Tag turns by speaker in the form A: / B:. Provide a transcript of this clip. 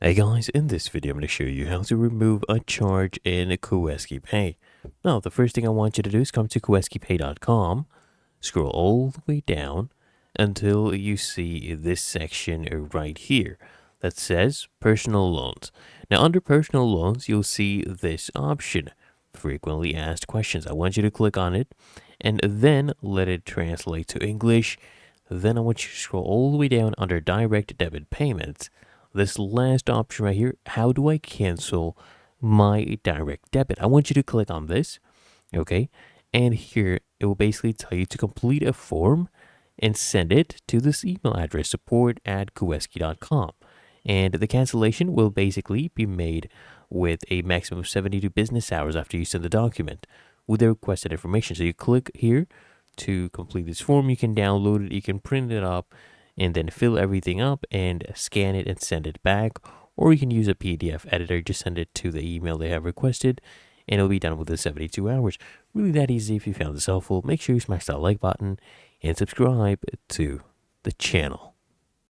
A: Hey guys, in this video I'm going to show you how to remove a charge in Kueski Pay. Now, the first thing I want you to do is come to kueskipay.com, scroll all the way down until you see this section right here that says personal loans. Now, under personal loans, you'll see this option, frequently asked questions. I want you to click on it and then let it translate to English. Then I want you to scroll all the way down under direct debit payments. This last option right here, how do I cancel my direct debit? I want you to click on this, okay? And here it will basically tell you to complete a form and send it to this email address, support@kueski.com. And the cancellation will basically be made with a maximum of 72 business hours after you send the document with the requested information. So you click here to complete this form. You can download it, you can print it up, and then fill everything up and scan it and send it back. Or you can use a PDF editor, just send it to the email they have requested, and it'll be done within 72 hours. Really that easy. If you found this helpful, make sure you smash that like button and subscribe to the channel.